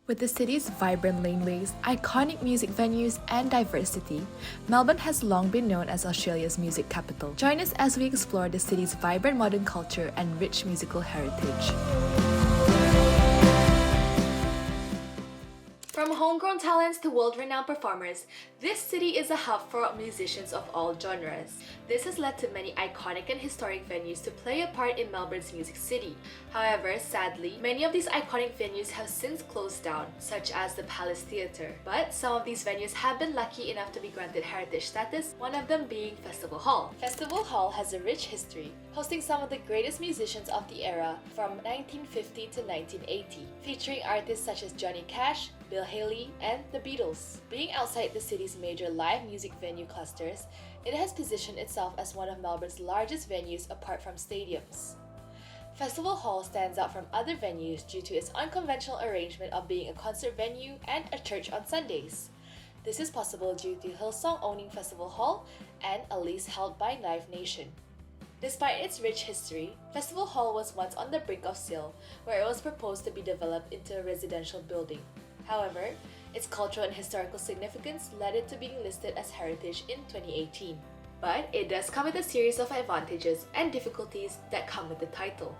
With the city's vibrant laneways, iconic music venues, and diversity, Melbourne has long been known as Australia's music capital. Join us as we explore the city's vibrant modern culture and rich musical heritage. From homegrown talents to world-renowned performers, this city is a hub for musicians of all genres. This has led to many iconic and historic venues to play a part in Melbourne's music city. However, sadly, many of these iconic venues have since closed down, such as the Palace Theatre. But some of these venues have been lucky enough to be granted heritage status, one of them being Festival Hall. Festival Hall has a rich history, hosting some of the greatest musicians of the era from 1950 to 1980, featuring artists such as Johnny Cash, Bill Haley, and the Beatles. Being outside the city's major live music venue clusters, it has positioned itself as one of Melbourne's largest venues apart from stadiums. Festival Hall stands out from other venues due to its unconventional arrangement of being a concert venue and a church on Sundays. This is possible due to Hillsong owning Festival Hall and a lease held by Live Nation. Despite its rich history, Festival Hall was once on the brink of sale, where it was proposed to be developed into a residential building. However, its cultural and historical significance led it to being listed as heritage in 2018. But it does come with a series of advantages and difficulties that come with the title.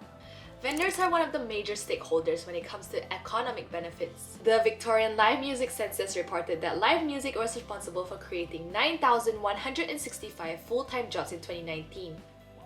Vendors are one of the major stakeholders when it comes to economic benefits. The Victorian Live Music Census reported that live music was responsible for creating 9,165 full-time jobs in 2019.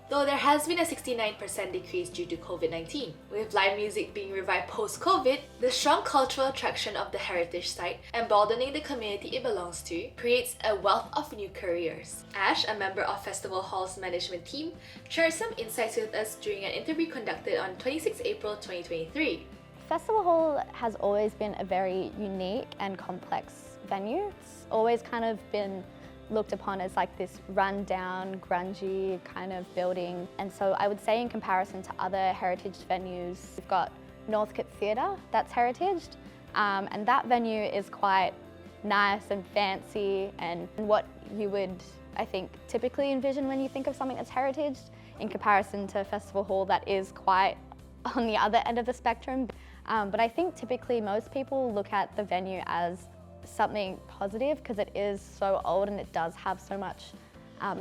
Though there has been a 69% decrease due to COVID-19. With live music being revived post-COVID, the strong cultural attraction of the heritage site, emboldening the community it belongs to, creates a wealth of new careers. Ash, a member of Festival Hall's management team, shared some insights with us during an interview conducted on 26 April 2023. Festival Hall has always been a very unique and complex venue. It's always kind of been looked upon as like this run-down, grungy kind of building. And so I would say in comparison to other heritage venues, we've got Northcote Theatre, that's heritaged, and that venue is quite nice and fancy and what you would, I think, typically envision when you think of something that's heritaged in comparison to Festival Hall that is quite on the other end of the spectrum. But I think typically most people look at the venue as something positive because it is so old and it does have so much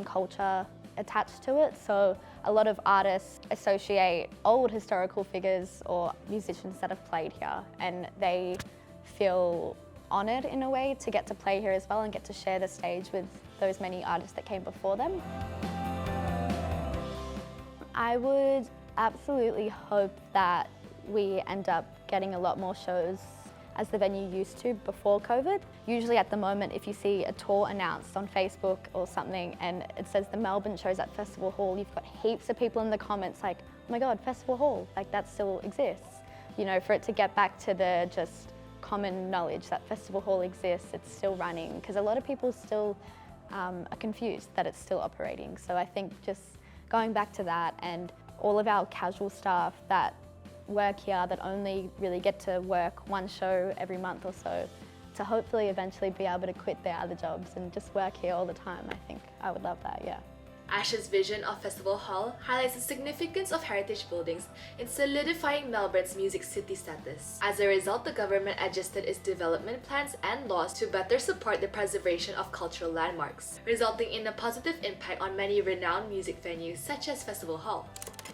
culture attached to it. So a lot of artists associate old historical figures or musicians that have played here, and they feel honoured in a way to get to play here as well and get to share the stage with those many artists that came before them. I would absolutely hope that we end up getting a lot more shows as the venue used to before COVID. Usually at the moment, if you see a tour announced on Facebook or something and it says the Melbourne shows at Festival Hall, you've got heaps of people in the comments like, oh my God, Festival Hall, like that still exists. You know, for it to get back to the just common knowledge that Festival Hall exists, it's still running, because a lot of people still are confused that it's still operating. So I think just going back to that, and all of our casual staff that work here that only really get to work one show every month or so, to hopefully eventually be able to quit their other jobs and just work here all the time. I think I would love that, yeah. Ash's vision of Festival Hall highlights the significance of heritage buildings in solidifying Melbourne's music city status. As a result, the government adjusted its development plans and laws to better support the preservation of cultural landmarks, resulting in a positive impact on many renowned music venues such as Festival Hall.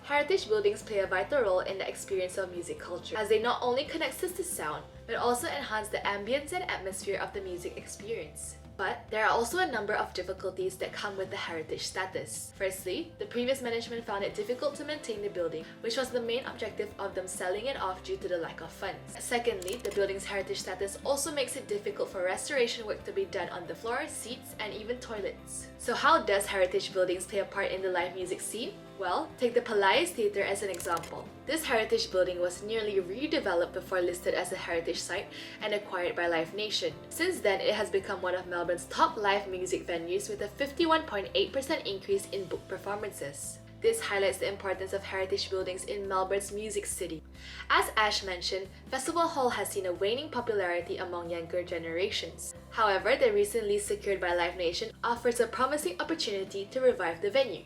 Heritage buildings play a vital role in the experience of music culture, as they not only connect us to sound, but also enhance the ambience and atmosphere of the music experience. But there are also a number of difficulties that come with the heritage status. Firstly, the previous management found it difficult to maintain the building, which was the main objective of them selling it off due to the lack of funds. Secondly, the building's heritage status also makes it difficult for restoration work to be done on the floor, seats, and even toilets. So how does heritage buildings play a part in the live music scene? Well, take the Palais Theatre as an example. This heritage building was nearly redeveloped before listed as a heritage site and acquired by Live Nation. Since then, it has become one of Melbourne's top live music venues with a 51.8% increase in booked performances. This highlights the importance of heritage buildings in Melbourne's music city. As Ash mentioned, Festival Hall has seen a waning popularity among younger generations. However, the recent lease secured by Live Nation offers a promising opportunity to revive the venue.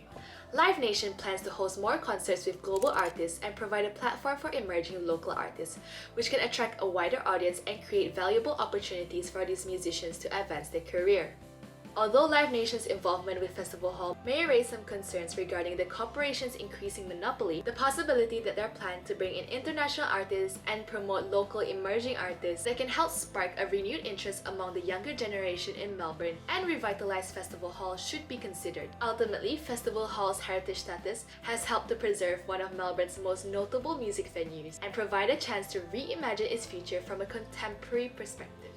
Live Nation plans to host more concerts with global artists and provide a platform for emerging local artists, which can attract a wider audience and create valuable opportunities for these musicians to advance their career. Although Live Nation's involvement with Festival Hall may raise some concerns regarding the corporation's increasing monopoly, the possibility that they're planning to bring in international artists and promote local emerging artists that can help spark a renewed interest among the younger generation in Melbourne and revitalize Festival Hall should be considered. Ultimately, Festival Hall's heritage status has helped to preserve one of Melbourne's most notable music venues and provide a chance to reimagine its future from a contemporary perspective.